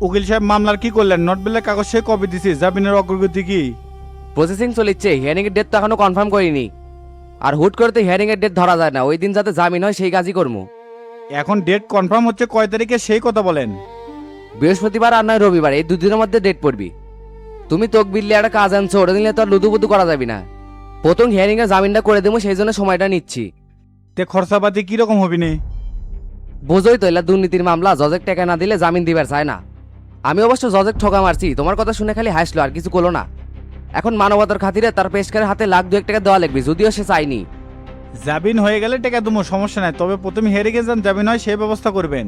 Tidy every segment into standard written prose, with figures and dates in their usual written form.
উকিল সাহেব মামলার কি করলেন? নোট বিলের কাগজ সে কপি দিছি, জামিনের অগ্রগতি কি? প্রসেসিং চলিচ্ছে, হিয়ারিং এর ডেট তো এখনো কনফার্ম করিনি। আর হুট করে তো হিয়ারিং এর ডেট ধরা যায় না, ওই দিন যাতে জামিন হয় সেই কাজই করবো। এখন ডেট কনফার্ম হচ্ছে কয় তারিখে সেই কথা বলেন। বৃহস্পতিবার আর নয় রবিবার, এই দুদিনের মধ্যে ডেট পড়বি। তুমি তোক বিল্লে একটা কাজ আনছো, ওটা নিলে তো আর লুদুবুদু করা যাবে না। প্রথম হিয়ারিং এর জামিনটা করে দেবো, সেই জন্য সময়টা নিচ্ছি। তে খরচাপাতি কিরকম হবি নে? বোঝোই তো, এলা দুর্নীতির মামলা, জজেক টাকা না দিলে জামিন দিবার চায় না। আমি অবশ্য জজেক ঠকা মারছি, তোমার কথা শুনে খালি হাসলো আর কিছু করলো না। এখন মানবতার খাতিরে তার পেশকারের হাতে লাখ দুয়েক টাকা দেওয়া লাগবে, যদিও সে চাইনি। জামিন হয়ে গেলে টাকা দেবো, সমস্যা নাই, তবে প্রথমে হেরে যান জামিন হয় সেই ব্যবস্থা করবেন।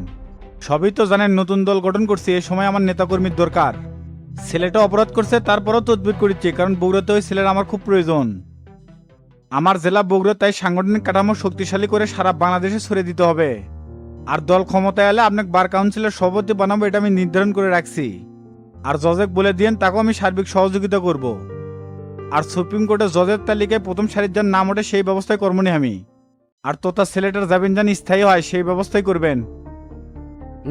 সবই তো জানেন, নতুন দল গঠন করছি, এই সময় আমার নেতাকর্মীর দরকার। ছেলেটা অপরাধ করছে তারপরও তদবির করেছি, কারণ বগুড়াতে ওই ছেলের আমার খুব প্রয়োজন। আমার জেলা বগুড়া, তাই সাংগঠনিক কাঠামো শক্তিশালী করে সারা বাংলাদেশে ছড়িয়ে দিতে হবে। আর দল ক্ষমতায় এলে আপনাকে বার কাউন্সিলের সভাপতি বানাবো, এটা আমি নির্ধারণ করে রাখছি। আর জজেক বলে দিয়েন, তাকেও আমি সার্বিক সহযোগিতা করব। আর সুপ্রিম কোর্টের জজের তালিকায় প্রথম সারির যার নাম ওঠে সেই ব্যবস্থায় করবনি আমি। আর তোতা ছেলেটার জামিন যেন স্থায়ী হয় সেই ব্যবস্থাই করবেন।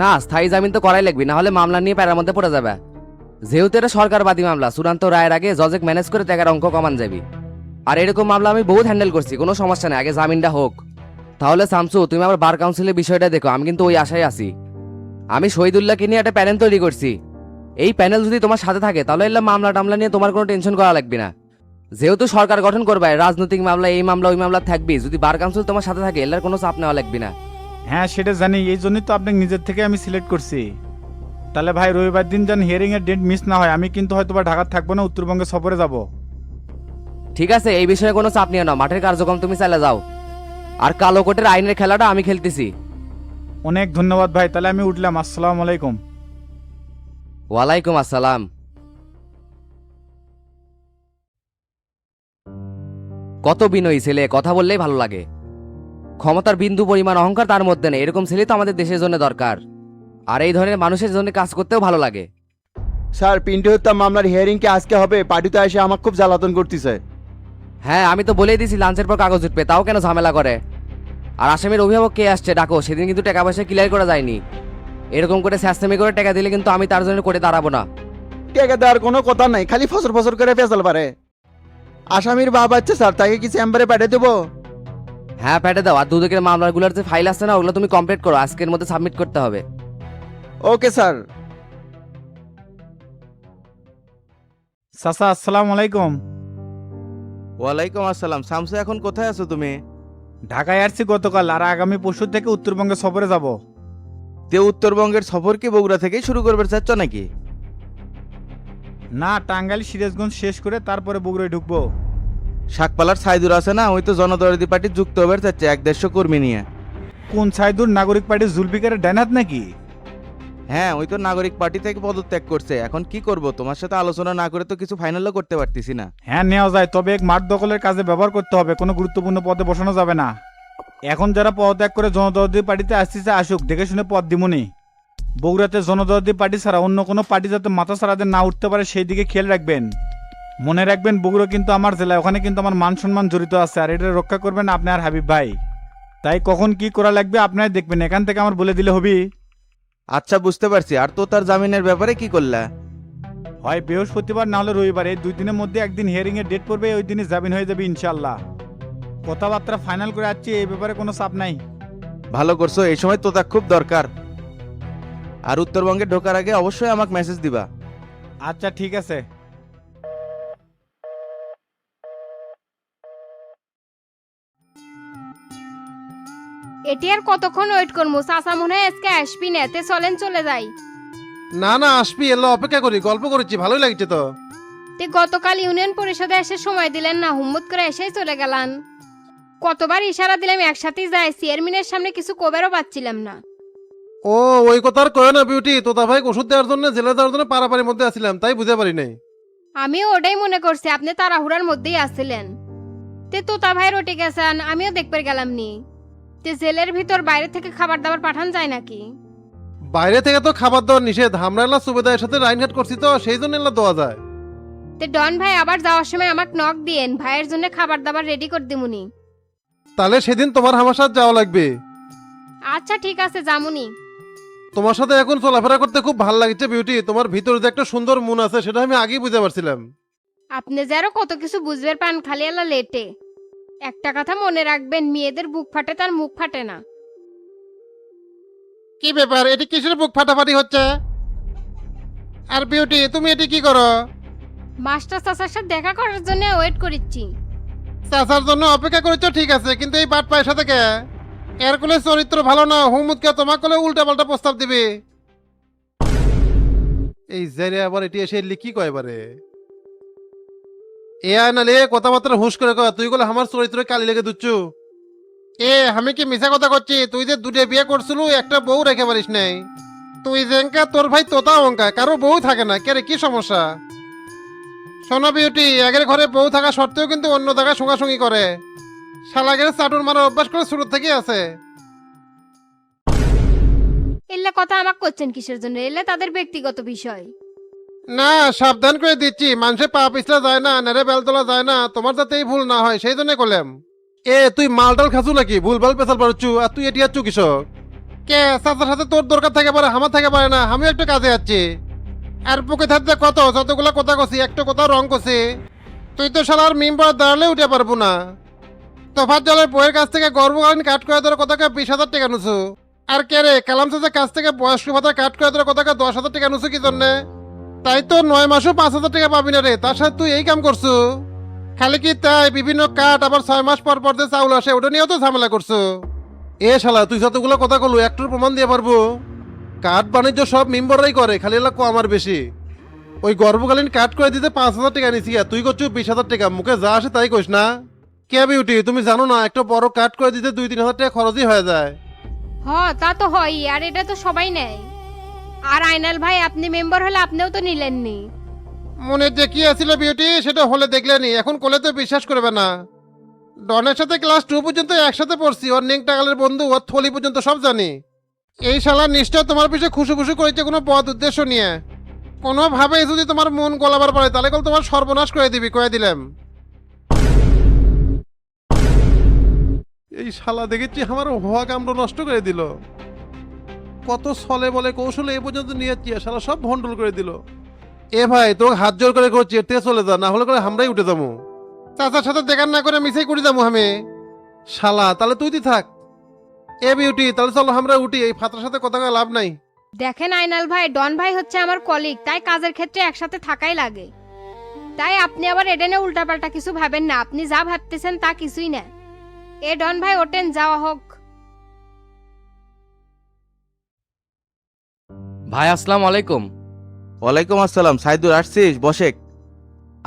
না, স্থায়ী জামিন তো করাই লাগবে, না হলে মামলা নিয়ে প্যারার মধ্যে পড়ে যাবে। যেহেতু এটা সরকারবাদী মামলা, চূড়ান্ত রায়ের আগে জজেক ম্যানেজ করে টাকার অঙ্ক কমান যাবি। আর এরকম মামলা আমি বহুত হ্যান্ডেল করছি, কোনো সমস্যা নেই, আগে জামিনটা হোক। তাহলে শামসু, তুমি আমার বার কাউন্সিলের বিষয়টা দেখো, আমি কিন্তু ওই আশায় আছি। আমি শহীদুল্লাহকে নিয়ে একটা প্যানেল তৈরি করছি। এই প্যানেল যদি তোমার সাথে থাকে তাহলে এলা মামলা টামলা নিয়ে তোমার কোনো টেনশন করা লাগবে না। যেহেতু সরকার গঠন করবে, রাজনৈতিক মামলা এই মামলা ওই মামলা থাকবে, যদি বার কাউন্সিল তোমার সাথে থাকে এলার কোনো চাপ নেওয়া লাগবে না। হ্যাঁ সেটা জানি, এই জন্যই তো আপনাকে নিজের থেকে আমি সিলেক্ট করছি। তাহলে ভাই রবিবার দিন যেন হিয়ারিং এর ডেট মিস না হয়। আমি কিন্তু হয়তো বা ঢাকা থাকবো না, উত্তরবঙ্গে সফরে যাব। ঠিক আছে, এই বিষয়ে কোনো চাপ নিও না, মাঠের কার্যক্রম তুমি চালিয়ে যাও। আর কালো কোটের আইনের খেলাটা আমি খেলতেছি। অনেক ধন্যবাদ ভাই, তাহলে আমি উঠলাম। আসসালামু আলাইকুম। ওয়ালাইকুম আসসালাম। কত বিনয়ী ছেলে, কথা বললেই ভালো লাগে। ক্ষমতার বিন্দু পরিমাণ অহংকার তার মধ্যে নেই, এরকম ছেলে তো আমাদের দেশের জন্য দরকার। আর এই ধরনের মানুষের জন্য কাজ করতেও ভালো লাগে। স্যার, পিন্টু হত্যা মামলার হিয়ারিং কি আজকে হবে? পার্টিতে এসে আমাকে খুব জ্বালাতন করতেছে। হ্যাঁ, আমি তো বলেই দিছি লাঞ্চের পর কাগজ উঠবে, তাও কেন ঝামেলা করে? আর আসামির অভিভাবক কে আসছে ডাকো, সেদিন কিন্তু টাকা পয়সা ক্লিয়ার করা যায়নি। এরকম করে স্যাস্তামি করে টাকা দিলে কিন্তু আমি তার জন্য করে দাঁড়াবো না। টেকে দেওয়ার কোনো কথা নাই, খালি ফসর ফসর করে ফেসাল পারে। আসামির বাপ আছে স্যার, তাকে কি চেম্বারে পাঠিয়ে দেবো? হ্যাঁ, প্যাটে দাও। আর দুদকের মামলাগুলোর যে ফাইল আছে না, ওগুলো তুমি কমপ্লিট করো, আজকের মধ্যে সাবমিট করতে হবে। Okay sir. চাচা আসসালামু আলাইকুম। ওয়ালাইকুম আসসালাম। শামসু, এখন কোথায় আছো তুমি? ঢাকায় আসছি গতকাল, আর আগামী পরশু থেকে উত্তরবঙ্গে সফরে যাব। তে উত্তরবঙ্গের সফর কি বগুড়া থেকেই শুরু করবে চাচ্ছ নাকি? না, টাঙ্গাইল সিরাজগঞ্জ শেষ করে তারপরে বগুড়ায় ঢুকবো। শাকপালার সাইদুর আছে না, ওই তো জনদরদি পার্টি যুক্ত হবে চাচ্ছে 150 কর্মী নিয়ে। কোন সাইদুর? নাগরিক পার্টির জুলফিকারের ডানহাত নাকি? হ্যাঁ, ওই তো নাগরিক পার্টি থেকে পদত্যাগ করছে। এখন কি করব, তোমার সাথে আলোচনা না করে তো কিছু ফাইনালও করতে পারতেছি না। হ্যাঁ নেওয়া যায়, তবে এক মাঠ দখলের কাজে ব্যবহার করতে হবে, কোনো গুরুত্বপূর্ণ পদে বসানো যাবে না। এখন যারা পদত্যাগ করে জনদরদি পার্টিতে আসতেছে আসুক, দেখে শুনে পদ দিমুনি। বগুড়াতে জনদরদি পার্টি ছাড়া অন্য কোনো পার্টি যাতে মাথা ছাড়াদের না উঠতে পারে সেই দিকে খেয়াল রাখবেন। মনে রাখবেন, বগুড়া কিন্তু আমার জেলা, ওখানে কিন্তু আমার মান সম্মান জড়িত আছে, আর এটা রক্ষা করবেন আপনি আর হাবিব ভাই। তাই কখন কি করা লাগবে আপনারা দেখবেন, এখান থেকে আমার বলে দিলে হবি। আচ্ছা, বুঝতে পারছি। আর তো তার জামিনের ব্যাপারে কি করলা? হয় বৃহস্পতিবার না হলে রবিবার, এই 2 দিনের মধ্যে একদিন হিয়ারিং এর ডেট পড়বে, ওই দিনই জামিন হয়ে যাবে ইনশাল্লাহ। কথাবার্তা ফাইনাল করে আসছি, এই ব্যাপারে কোনো চাপ নাই। ভালো করছো, এই সময় তো তা খুব দরকার। আর উত্তরবঙ্গে ঢোকার আগে অবশ্যই আমাকে মেসেজ দিবা। আচ্ছা ঠিক আছে। এটি আর কতক্ষণ ওয়েট করবো? চাচা মনে হয় আজকে আসবি না, তে চলেন চলে যাই। না না, আসবি, এলো অপেক্ষা করি, গল্প করেছি, ভালোই লাগছে তো। তে গতকাল ইউনিয়ন পরিষদে এসে সময় দিলেন না, হুম্মত করে এসেই চলে গেলান। কতবার ইশারা দিলাম একসাথেই যাই, চেয়ারম্যানের সামনে কিছু কবেরও পাচ্ছিলাম না। ও, ওই কথা আর কয় না বিউটি, তোতা ভাই ওষুধ দেওয়ার জন্য জেলে যাওয়ার জন্য পারাপারির মধ্যে আছিলাম, তাই বুঝতে পারি নাই। আমিও ওটাই মনে করছি, আপনি তাড়াহুড়ার মধ্যেই আসছিলেন। তে তোতা ভাই রটে গেছেন, আমিও দেখতে গেলাম নি। তে জেলের ভিতর বাইরে থেকে খাবার দাবার পাঠান যায় নাকি? বাইরে থেকে তো খাবার দেওয়ার নিষেধ, আমরা এলা সুবেদারের সাথে রাইনহাট করছি তো, সেই জন্য এলা দেওয়া যায়। তে ডন ভাই আবার যাওয়ার সময় আমাকে নক দিয়েন, ভাইয়ের জন্য খাবার দাবার রেডি করে দিমুনি। তাহলে সেদিন তোমার আমার সাথে যাওয়া লাগবে। আচ্ছা ঠিক আছে, যামুনি। তোমার সাথে এখন চলাফেরা করতে খুব ভালো লাগছে বিউটি, তোমার ভিতরে যে একটা সুন্দর মন আছে সেটা আমি আগেই বুঝতে পারছিলাম। আপনি যে আরো কত কিছু বুঝবেন পান খালি এলা লেটে। একটা কথা মনে রাখবেন, মেয়েদের বুক ফাটে তার মুখ ফাটে না। কি ব্যাপার, এটি কিসের বুক ফাটাফাটি হচ্ছে? আর বিউটি তুমি এটি কি করো? মাস্টার চাচার সাথে দেখা করার জন্য ওয়েট করিচ্ছি। চাচার জন্য অপেক্ষা করেছো ঠিক আছে, কিন্তু এই বাট পয়সা থেকে এর কোলে চরিত্র ভালো না, হুমুদকে তোমার কোলে উল্টা পাল্টা প্রস্তাব দিবে। এই জেরে আবার এটি এসে লিখি কয় এবারে এ আয় না লে কথাবার্তা হুঁশ করে কয়, তুই বলে আমার চরিত্র কালি লেগে দুচ্ছু। এ আমি কি মিছা কথা করছি? তুই যে দুটো বিয়ে করছিল একটা বউ রেখে পারিস নাই। তুই যেঙ্কা তোর ভাই তোতা অঙ্কা কারো বউ থাকে না, কে রে কি সমস্যা? শোনো বিউটি, আগের ঘরে বউ থাকা সত্ত্বেও কিন্তু অন্য জায়গায় সঙ্গাসঙ্গি করে। শালাগের চাটুর মারার অভ্যাস করে শুরু থেকে আছে। এলে কথা আমাকে করছেন কিসের জন্য? এলে তাদের ব্যক্তিগত বিষয়। না সাবধান করে দিচ্ছি, মানুষে পা পিছলা যায় না, নেড়ে বেল তোলা যায় না, তোমার যাতে এই ভুল না হয় সেই জন্য করলাম। এ তুই মালটাল খাসু নাকি ভুল ভাল পেছাল পারছু, আর তুই এটি আচ্ছু কৃষক কে? চাচার সাথে তোর দরকার থাকে পারে, আমার থাকে পারে না, আমিও একটু কাজে যাচ্ছি। আর বুকে থাকতে কত যতগুলো কথা কছি একটা কথা রং কছি। তুই তো শালার মিম পড়া দাঁড়ালে উঠে পারবো না। তোফার জলের বইয়ের কাছ থেকে গর্ভকালীন কাট করে দেওয়ার কথাকে 20,000 টাকা নুছু। আর কে রে কালাম চাচার কাছ থেকে বয়স্ক ভাতা কাট করে দেওয়ার কথাকে 10,000 টাকা নুছু কি জন্যে? তাই তো 9 মাসও 5,000 টাকা পাবি না রে, তার সাথে তুই এই কাম করছু। খালি কি তাই বিভিন্ন কাট আবার 6 মাস পর পর যে চাউল আসে ওটা নিয়েও তো ঝামেলা করছু। এ শালা তুই যতগুলো কথা কলু একটুর প্রমাণ দিয়ে পারবো? কাঠ বাণিজ্য সব মেম্বাররাই করে, খালি এলা কম আর বেশি। ওই গর্ভকালীন কাট করে দিতে 5,000 টাকা নিছি, আর তুই করছু 20,000 টাকা, মুখে যা আসে তাই কইস না। কে বিউটি তুমি জানো না একটা বড় কাট করে দিতে 2-3 হাজার টাকা খরচই হয়ে যায়। হ তা তো হয়, আর এটা তো সবাই নেয়। আর আইনাল ভাই আপনি মেম্বার হলে আপনিও তো নিলেননি। মনের যে কি আছিল বিউটি সেটা হলে দেখলেনি, এখন কোলে তো বিশ্বাস করবে না। ডনের সাথে ক্লাস 2 পর্যন্ত একসাথে পড়ছি, ওর নেং টাকালের বন্ধু, ওর থলি পর্যন্ত সব জানি। এই শালা নিশ্চয় তোমার পিছনে খুশু খুশু করেছে কোনো পথ উদ্দেশ্য নিয়ে। কোনোভাবে যদি তোমার মন গলাবার পারে তাহলে কল তোমার সর্বনাশ করে দিবি, কয়ে দিলাম। এই শালা দেখেছি আমার হওয়া কামড় নষ্ট করে দিল। কত ছলে বলে কৌশলে এ পর্যন্ত নিয়ে যাচ্ছি, শালা সব ভন্ডল করে দিল। এ ভাই তোকে হাত জোর করে করছি এর থেকে চলে যা, না হলে করে আমরাই উঠে যাবো। চাচার সাথে দেখার না করে মিশাই করে যাবো আমি। শালা তাহলে তুই থাক। এ বিউটি তাহলে চলো আমরা উঠি, এই ফাতার সাথে কথা কয়ে লাভ নাই। দেখেন আইনাল ভাই, ডন ভাই হচ্ছে আমার কলিগ, তাই কাজের ক্ষেত্রে একসাথে থাকাই লাগে। তাই আপনি আবার এডেনে উল্টাপাল্টা কিছু ভাবেন না, আপনি যা ভাবতেছেন তা কিছুই না। এ ডন ভাই ওঠেন, যাওয়া হোক। ভাই আসসালামু আলাইকুম। ওয়ালাইকুম আসসালাম। সাইদুর আসছিস? বসেক।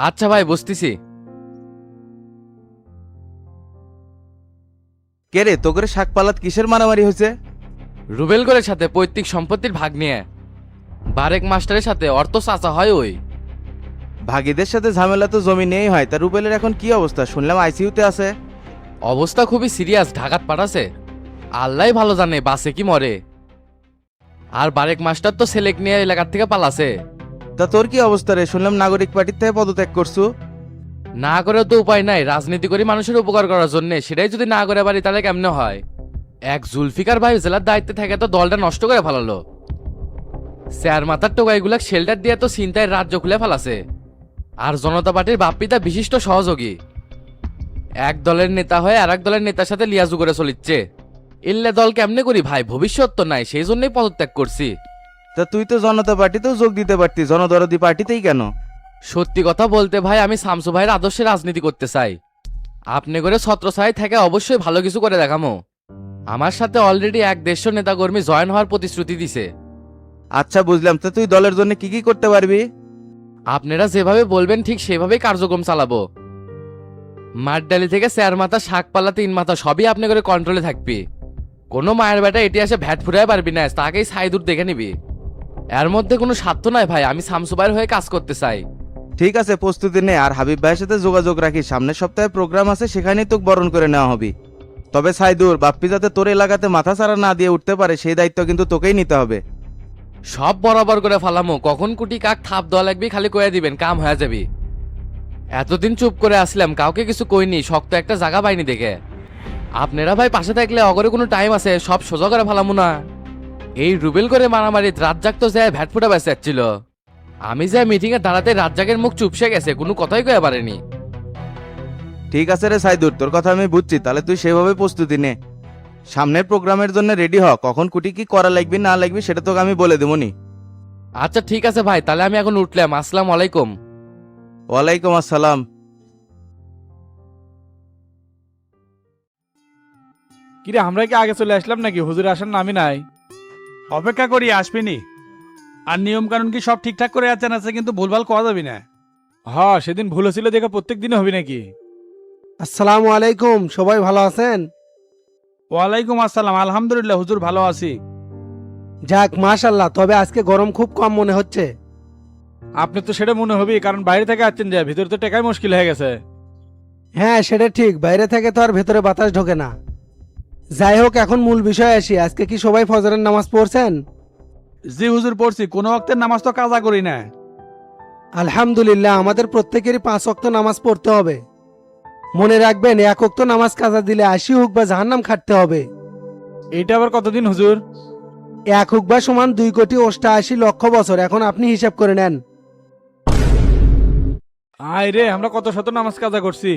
আচ্ছা ভাই বসতেছি। কে রে তোকে শাক পালাত কিসের মারামারি হয়েছে? রুবেলগড়ের সাথে পৈতৃক সম্পত্তির ভাগ নিয়ে। বারেক মাস্টারের সাথে অর্থ চাচা হয় ওই। ভাগীদের সাথে ঝামেলা তো জমি নিয়েই হয়। তা রুবেলের এখন কি অবস্থা? শুনলাম আইসিইউতে আছে। অবস্থা খুবই সিরিয়াস, ঢাকাত পাঠাছে। আল্লাহ ভালো জানে বাসে কি মরে। আর বারেক মাস্টার তো সেলেক নিয়ে এলাকার থেকে পালাছে। তা তোর কি অবস্থা রে? শুনলাম নাগরিক পার্টির থেকে পদত্যাগ করছু। না করেও তো উপায় নাই, রাজনীতি করি মানুষের উপকার করার জন্য, সেটাই যদি না করে পারি তাহলে কেমনে হয়? এক জুলফিকার ভাই জেলার দায়িত্বে থাকে তো দলটা নষ্ট করে ফেলালো। স্যার মাথার টোকাইগুলা শেল্টার দিয়ে তো চিন্তায় রাজ্য খুলে ফেলাছে। আর জনতা পার্টির বাপ্পিতা বিশিষ্ট সহযোগী, এক দলের নেতা হয়ে আর এক দলের নেতার সাথে লিয়াজু করে চলিচ্ছে। ইল্লে দল কেমনে করি ভাই, ভবিষ্যৎ তো নাই, সেই জন্যই পদত্যাগ করছি। তা তুই তো জনতা পার্টিতেও যোগ দিতে পারতি, জনদরদি পার্টিতেই কেন? সত্যি কথা বলতে ভাই আমি শামসু ভাইয়ের আদর্শে রাজনীতি করতে চাই। আপনি করে ছত্রছায় থেকে অবশ্যই ভালো কিছু করে দেখামো। আমার সাথে অলরেডি 150 নেতাকর্মী জয়েন হওয়ার প্রতিশ্রুতি দিছে। আচ্ছা বুঝলাম। তা তুই দলের জন্য কি কি করতে পারবি? আপনারা যেভাবে বলবেন ঠিক সেভাবেই কার্যক্রম চালাবো। মাঠডালি থেকে চেয়ার মাথা, শাক পাল্লা, 3 মাথা সবই আপনি করে কন্ট্রোলে থাকবি। কোনো মায়ের বেটা এটি আসে ভ্যাট ফুরাই পারবি না, তাকেই সাইদুর দেখে নিবি। এর মধ্যে কোনো স্বার্থ নাই ভাই, আমি শামসু ভাইয়ের হয়ে কাজ করতে চাই। ঠিক আছে প্রস্তুতি নে, আর হাবিব ভাইয়ের সাথে যোগাযোগ রাখিস। সামনের সপ্তাহে প্রোগ্রাম আছে, সেখানেই তোকে বরণ করে নেওয়া হবে। তবে সাইদুর বাপ্পি যাতে তোর এলাকাতে মাথা ছাড়া না দিয়ে উঠতে পারে সেই দায়িত্ব কিন্তু তোকেই নিতে হবে। সব বরাবর করে ফালামো, কখন কুটি কাক থাপ দেওয়া লাগবে খালি কয়ে দিবেন, কাম হয়ে যাবি। এতদিন চুপ করে আসলাম, কাউকে কিছু কইনি, শক্ত একটা জায়গা পাইনি দেখে। আপনারা ভাই পাশে থাকলে অগরে কোনো টাইম আছে, সব সোজা করে ফালামো না। এই রুবেল করে মারামারি রাজ্জাক তো যায় ভ্যাট ফুটা বেঁচে যাচ্ছিল। আমি যে মিটিং এ দাঁড়াতে রাজ্জাকের মুখ চুপসে গেছে, কোনো কথাই কয়ে পারেনি। ঠিক আছে রে সাইদুর, তোর কথা আমি বুঝছি, তাহলে তুই সেভাবে প্রস্তুতি নে। সামনের প্রোগ্রামের জন্য রেডি হ, কখন কুটি কি করা লাগবে না লাগবে সেটা তোকে আমি বলে দেবনি। আচ্ছা ঠিক আছে ভাই, তাহলে আমি এখন উঠলাম। আসসালামু আলাইকুম। ওয়ালাইকুম আসসালাম। কিরে আমরা কি আগে চলে আসলাম নাকি? হুজুর আসার নামই নাই। অপেক্ষা করি, আসবিনি। আর নিয়ম কানুন কি সব ঠিকঠাক করে আছেন? আছে কিন্তু ভুলভাল করা যাবি না। হ্যাঁ, সেদিন ভুল হয়েছিল দেখে প্রত্যেক দিনে হবি নাকি? আসসালামু আলাইকুম, সবাই ভালো আছেন? ওয়ালাইকুম আসসালাম, আলহামদুলিল্লাহ হুজুর ভালো আছি। যাক মাশাল্লাহ, তবে আজকে গরম খুব কম মনে হচ্ছে। আপনি তো সেটা মনে হবি, কারণ বাইরে থেকে আসছেন, যায় ভিতরে তো টেকাই মুশকিল হয়ে গেছে। হ্যাঁ সেটা ঠিক, বাইরে থেকে তো আর ভেতরে বাতাস ঢোকে না। যাই হোক, এখন মূল বিষয়ে আসি। আজকে কি সবাই ফজরের নামাজ পড়ছেন? জি হুজুর পড়ছি, কোনো ওয়াক্তের নামাজ তো কাজা করি না। আলহামদুলিল্লাহ, আমাদের প্রত্যেকেরই 5 ওয়াক্ত নামাজ পড়তে হবে। মনে রাখবেন, 1 ওয়াক্ত নামাজ কাজা দিলে 80 হোক বা জাহান্নাম খাটতে হবে। এইটা আবার কতদিন হুজুর? 1 হোক বা সমান 2,88,00,000 বছর। এখন আপনি হিসাব করে নেন। আয় রে, আমরা কত শত নামাজ কাজা করছি।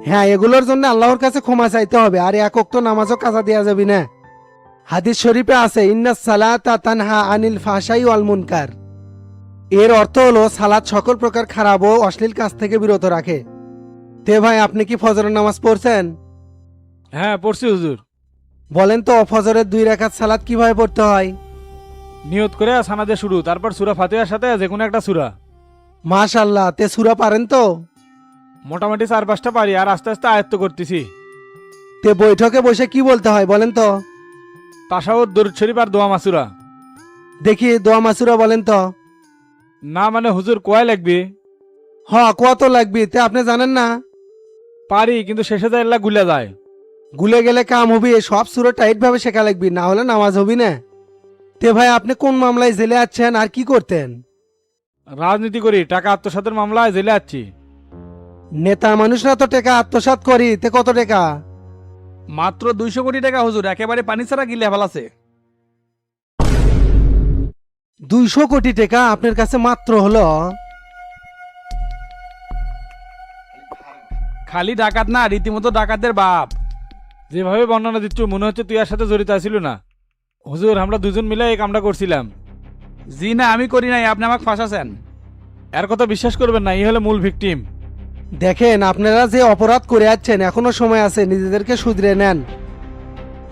হ্যাঁ, এগুলোর জন্য আল্লাহর কাছে ক্ষমা চাইতে হবে। আর 1 ওয়াক্ত নামাজও কাজা দেওয়া যাবে না। হাদিস শরীফে আছে, ইন্নাস সালাতা তানহা আনিল ফাহশাই ওয়াল মুনকার। এর অর্থ হলো সালাত সকল প্রকার খারাপ ও অশ্লীল কাজ থেকে বিরত রাখে। তে ভাই, আপনি কি ফজরের নামাজ পড়ছেন? হ্যাঁ পড়ছি হুজুর। বলেন তো, ফজরের 2 রাকাত সালাত কিভাবে পড়তে হয়? নিয়ত করে সানাদে শুরু, তারপর সূরা ফাতিহার সাথে যে কোনো একটা সূরা। মাশাআল্লাহ, তে সূরা পারেন তো? মোটামুটি 4-5টা পারি, আর আস্তে আস্তে আয়ত্ত করতেছি। তে বৈঠকে বসে কি বলতে হয় বলেন তো? তাশাহুদ, দরুদ শরীফ আর দোয়া মাসুরা। দেখি দোয়া মাসুরা বলেন তো। না মানে হুজুর কয় লাগবে? কত লাগবে তে আপনি জানেন না? পারি, কিন্তু শেষে যায় এল্লা গুলা যায়। গুলে গেলে কাম হবি, সব সুরা টাইট ভাবে শেখা লাগবি, না হলে নামাজ হবি না। তে ভাই, আপনি কোন মামলায় জেলে আছেন আর কি করতেন? রাজনীতি করি, টাকা আত্মসাতের মামলায় জেলে আছি। নেতা মানুষরা তো টাকা আত্মসাৎ করি, তে কত টাকা? মাত্র 200 কোটি টাকা হুজুর, একেবারে পানি ছাড়া গিলে ফেলাছে। 200 কোটি টাকা আপনার কাছে মাত্র হলো? খালি ডাকাত না, রীতিমতো ডাকাতদের বাপ। যেভাবে বর্ণনা দিচ্ছ মনে হচ্ছে তুই আর সাথে জড়িত আছিল না। হুজুর আমরা দুজন মিলে এই কামটা করছিলাম। জি না, আমি করি নাই, আপনি আমাকে ফাঁসাছেন। এর কথা বিশ্বাস করবেন না, এই হলো মূল ভিকটিম। দেখেন, আপনারা যে অপরাধ করে যাচ্ছেন, এখনো সময় আছে, নিজেদেরকে শুধরে নেন।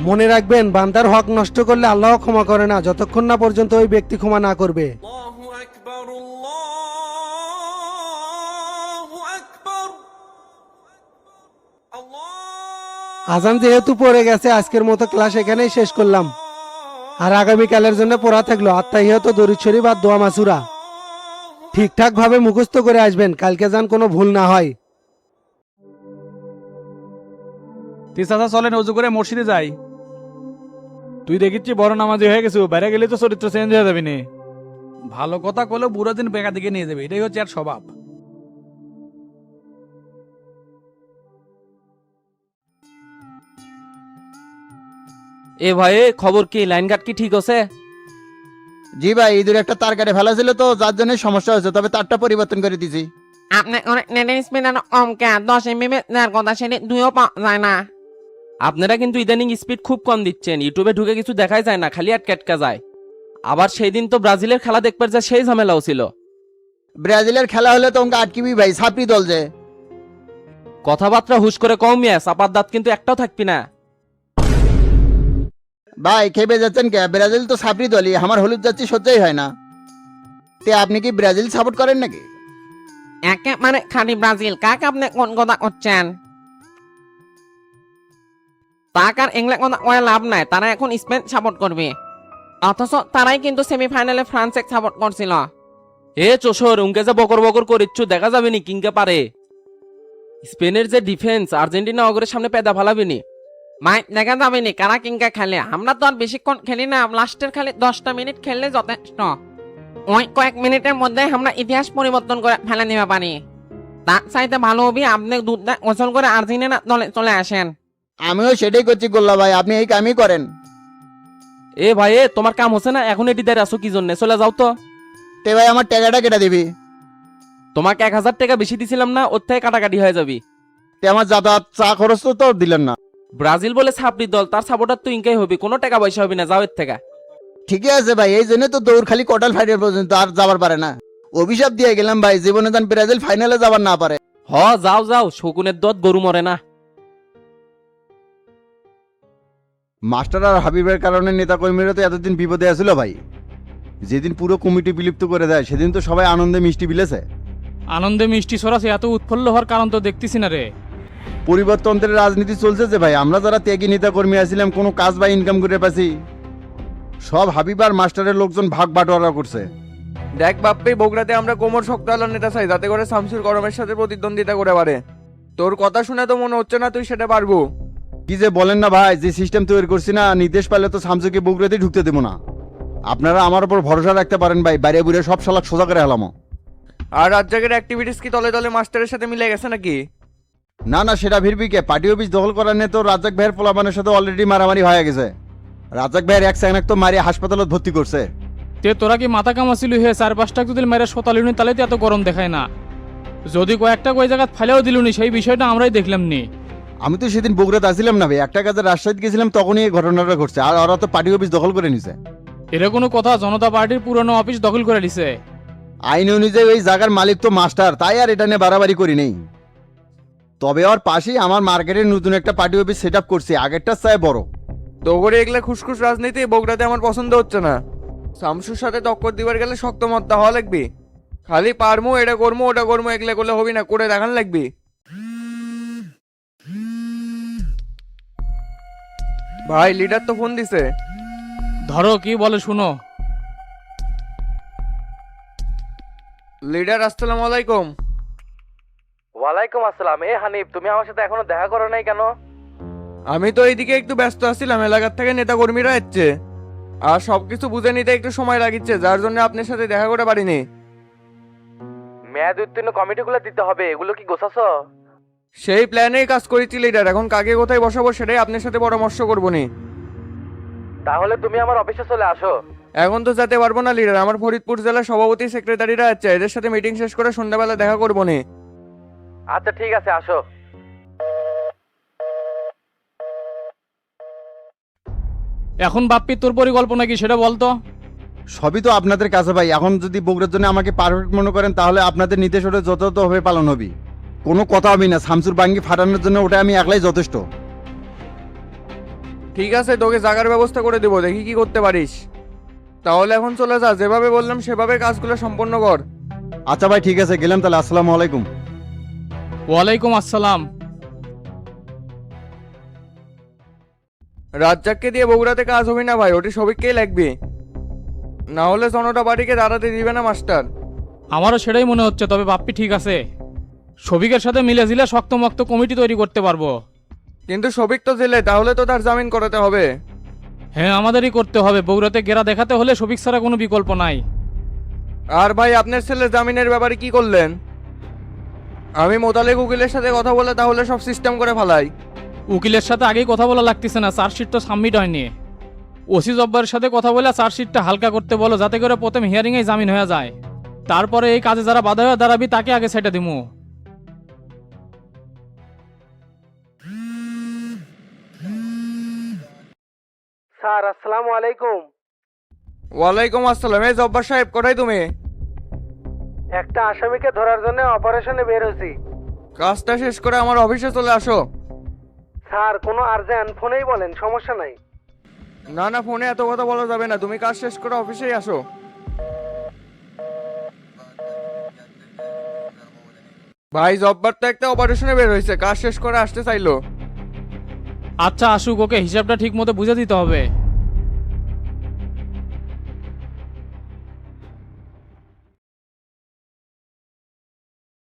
মনে রাখবেন, বান্দার হক নষ্ট করলে আল্লাহ ক্ষমা করে না, যতক্ষণ না পর্যন্ত ওই ব্যক্তি ক্ষমা না করবে। আজান যেহেতু পড়ে গেছে, আজকের মতো ক্লাস এখানেই শেষ করলাম। আর আগামীকালের জন্য পড়া থাকলো আত্মাহিয়াত, দরুদ শরীফ আর দোয়া মাসুরা। ঠিকঠাক ভাবে মুখস্থ করে আসবেন, কালকে যেন কোনো ভুল না হয়। তিসাসা চলেন, অজু করে মসজিদে যাই। তুই দেখিচ্ছি বড় নামাজি হয়ে গেছো, বাইরে গেলে তো চরিত্র চেঞ্জ হয়ে যাবি নে। ভালো কথা কলেও বুড়ো দিন বেকা দিকে নিয়ে যাবে, এটাই হচ্ছে আর স্বভাব। এ ভাই, খবর কি? লাইন গার্ড কি ঠিক আছে? জি ভাই, ইঁদুর একটা তার কাটে ফেলা ছিল তো, যার জন্য সমস্যা হয়েছে, তবে তারটা পরিবর্তন করে দিছি। আপনি অনেক নেটের স্পিড অমকে 10 এমবি যার কথা সেটি 2ও পাওয়া যায় না। আপনারা কিন্তু ইদানিং স্পিড খুব কম দিচ্ছেন, ইউটিউবে ঢুকে কিছু দেখাই যায় না, খালি আটকা যায়। আবার সেই দিন তো ব্রাজিলের খেলা দেখবার যা সেই ঝামেলাও ছিল। ব্রাজিলের খেলা হলে তো আটকিবি ভাই, ছাপড়ি দল যে। কথাবার্তা হুশ করে কম মিয়া, চাপার দাঁত কিন্তু একটাও থাকবি না। ভাই খেপে যাচ্ছেন কে? ব্রাজিল তো ছাপড়ি দলই, আমার হলুদ যাচ্ছি সহ্যই হয় না। তে আপনি কি ব্রাজিল সাপোর্ট করেন নাকি? একেবারে খালি ব্রাজিল, কাকে আপনি কোন কথা করছেন? তাক আর ইংল্যান্ড কথা কয়ে লাভ নাই, তারা এখন স্পেন সাপোর্ট করবে। অথচ তারাই কিন্তু সেমিফাইনালে ফ্রান্সে সাপোর্ট করছিল। এ চোষর, উনকে যে বকর বকর করিচ্ছু, দেখা যাবে নি কিংকে পারে। স্পেনের যে ডিফেন্স, আর্জেন্টিনা অগরের সামনে পেদা ফালাবিনি। মাই দেখা যাবে নি কারা কিংকা খেলে। আমরা তো আর বেশিক্ষণ খেলি না, লাস্টের খালি 10টা মিনিট খেললে যথেষ্ট। ওই কয়েক মিনিটের মধ্যে আমরা ইতিহাস পরিবর্তন করে ফেলে নিতে পারি। তার চাইতে ভালো হবি আপনি দুধ গোসল করে আর্জেন্টিনা দলে চলে আসেন। আমিও সেটাই করছি গোল্লা ভাই, আপনি এই কামই করেন। এ ভাই এ তোমার কাম হচ্ছে না এখন এটি দাঁড়িয়ে আসো কি জন্য চলে যাও তো। তে ভাই আমার টাকাটা কেটে দিবি। তোমাকে 1000 টাকা বেশি দিছিলাম না, ওর থেকে কাটাকাটি হয়ে যাবি। তে আমার যাতায়াত চা খরচ তো দিলেন না। ব্রাজিল বলে ছাপড়ি দল, তার সাপোর্টার তো ইনকাই হবি, কোনো টাকা পয়সা হবি না, যাও এর থেকে। ঠিকই আছে ভাই, এই জন্য তো দৌড় খালি কোয়ার্টার ফাইনাল পর্যন্ত আর যাবার পারে না। অভিশাপ দিয়ে গেলাম ভাই, জীবনে যেন ব্রাজিল ফাইনালে যাবার না পারে। হ যাও যাও, শকুনের দত গরু মরে না। মাস্টার আর হাবিবের কারণে নেতাকর্মীরা তো এতদিন বিপদে আছিল ভাই। যেদিন পুরো কমিটি বিলুপ্ত করে দেয় সেদিন তো সবাই আনন্দে মিষ্টি বিলেছে। আনন্দে মিষ্টি সরাসি এত উৎফুল্ল হওয়ার কারণ তো দেখতেছি না রে। পরিবর্তনের রাজনীতি চলছে যে ভাই, আমরা যারা ত্যাগী নেতাকর্মী আছিলাম কোনো কাজ বা ইনকাম করে পাচ্ছি, সব হাবিব আর মাস্টারের লোকজন ভাগ বাটোয়ারা করছে। দেখ বাপ্পি, বগুড়াতে আমরা কোমর শক্ত আলোর নেতা চাই, যাতে করে শামসুর গরমের সাথে প্রতিদ্বন্দ্বিতা করে পারে। তোর কথা শুনে তো মনে হচ্ছে না তুই সেটা পারবো। কি যে বলেন না ভাই, যে সিস্টেম তৈরি করছি না, নির্দেশ পাইলে তো শামসুকে বগুড়াতেই ঢুকতে দেবো না। আপনারা আমার উপর ভরসা রাখতে পারেন ভাই, বাইরে বুড়ে সব শালাক সোজা করে হেলামো। আর রাজ্জাকের অ্যাক্টিভিটিস কি তলে তলে মাস্টারের সাথে মিলে গেছে নাকি? না না, সেটা ভিড়বিকে পার্টি অফিস দখল করার নিয়ে তো রাজ্জাক ভাইয়ের পোলাপানের সাথে অলরেডি মারামারি হয়ে গেছে। রাজ্জাক ভাইয়ের এক সেকেন্ড তো মারিয়ে হাসপাতালত ভর্তি করছে। তে তোরা কি মাথা কামাছিল হয়ে 4-5টা যদি মেরে শতালিনি তাহলে তো এত গরম দেখায় না। যদি কয়েকটা কই জায়গা ফেলেও দিলুনি সেই বিষয়টা আমরাই দেখলাম নি। আমি তো সেদিন বগুড়াতে আসছিলাম না ভাই, একটা কাজে রাজশাহীতে গেছিলাম, তখনই এই ঘটনাটা ঘটছে। আর ওরা তো পার্টি অফিস দখল করে নিছে। এর কোনো কথা, জনতা পার্টির পুরনো অফিস দখল করে দিছে। আইন অনুযায়ী ওই জায়গার মালিক তো মাস্টার, তাই আর এটা নিয়ে বাড়াবাড়ি করি নেই। তবে ওর পাশেই আমার মার্কেটের নতুন একটা পার্টি অফিস সেট আপ করছি, আগেরটার চাই বড়। তো করে এগুলা খুশখুশ রাজনীতি বগুড়াতে আমার পছন্দ হচ্ছে না। শামসুর সাথে টক্কর দিবার গেলে শক্ত মত্তা হওয়া লাগবে। খালি পারমু এটা করমু ওটা করমু এগুলা করলে হবি না, করে দেখান লাগবে। ভাই লিডার তো ফোন দিছে। ধরো কি বলে শুনো। লিডার আসসালামু আলাইকুম। ওয়ালাইকুম আসসালাম। এ হানিফ, তুমি আমার সাথে এখনো দেখা করো নাই কেন? আমি তো এইদিকে একটু ব্যস্ত আছিলাম, এলাকার থেকে নেতা কর্মীরা এসছে আর সবকিছু বুঝে নিতে একটু সময় লাগিচ্ছে, যার জন্য আপনার সাথে দেখা করে পারিনি। মেয়াদ উত্তীর্ণ কমিটিগুলো দিতে হবে, এগুলো কি গোছাছো? সেই প্ল্যানেই কাজ করেছি লিডার, এখন কাকে কোথায় বসাবো সেটাই আপনার সাথে পরামর্শ করবো নি। তাহলে তুমি আমার অফিসে চলে আসো। এখন তো যেতে পারবো না লিডার, আমার ফরিদপুর জেলার সভাপতি সেক্রেটারিরা আছে, এদের সাথে মিটিং শেষ করে সন্ধ্যাবেলা দেখা করবো নি। আচ্ছা ঠিক আছে, আসো। এখন বাপ্পি তোর পরিকল্পনা কি সেটা বলতো। সবই তো আপনাদের কাছে ভাই, এখন যদি বগুড়ার জন্য আমাকে পারফেক্ট মনে করেন তাহলে আপনাদের নির্দেশ ওটা যথাযথভাবে পালন হবে। কোনো কথা হবে না, শামসুর বাঙ্গি ফাটানোর জন্য ওটা আমি একলাই যথেষ্ট। ঠিক আছে, তোকে জাগার ব্যবস্থা করে দেবো, দেখি কি করতে পারিস। তাহলে এখন চলে যা, যেভাবে বললাম সেভাবে কাজগুলো সম্পন্ন কর। আচ্ছা ভাই ঠিক আছে, গেলাম তাহলে, আসসালামু আলাইকুম। ওয়ালাইকুম আসসালাম। রাজ্জাককে দিয়ে বগুড়াতে কাজ হবে না ভাই, ওটি সবিককেই লাগবে, না হলে জনতা পার্টিকে দাঁড়াতে দিবে না মাস্টার। আমারও সেটাই মনে হচ্ছে, তবে বাপ্পি ঠিক আছে। সবিকের সাথে মিলে জিলে শক্তমক্ত কমিটি তৈরি করতে পারবো। কিন্তু সবিক তো জেলে, তাহলে তো তার জামিন করাতে হবে। হ্যাঁ আমাদেরই করতে হবে, বগুড়াতে গেরা দেখাতে হলে সবিক ছাড়া কোনো বিকল্প নাই। আর ভাই আপনার ছেলে জামিনের ব্যাপারে কি করলেন? আমি মোতালেক উকিলের সাথে কথা বলে তাহলে সব সিস্টেম করে ফেলাই। উকিলের সাথে আগেই কথা বলা লাগতেছে না, চার্জশিট তো সাবমিট হয়নি। ওসি জব্বারের সাথে কথা বলে চার্জশিটটা হালকা করতে বলো, যাতে করে প্রথম হিয়ারিংয়ে জামিন হয়ে যায়। তারপরে এই কাজে যারা বাধা হয়ে দাঁড়াবি তাকে আগে সেটা দিমু। স্যার আসসালামু আলাইকুম। ওয়ালাইকুম আসসালাম। এই জব্বার সাহেব, কোথায় তুমি? একটা আসামিকে ধরার জন্য অপারেশনে বের হয়েছি। কাজটা শেষ করে আমার অফিসে চলে আসো। স্যার কোনো আর্জেন্ট, ফোনেই বলেন, সমস্যা নাই। না না, ফোনে এত কথা বলা যাবে না, তুমি কাজ শেষ করে অফিসেই আসো। ভাই জব্বার তো একটা অপারেশনে বের হয়েছে, কাজ শেষ করে আসতে চাইলো। আচ্ছা আসুক, ওকে হিসাবটা ঠিক মতো বুঝে দিতে হবে।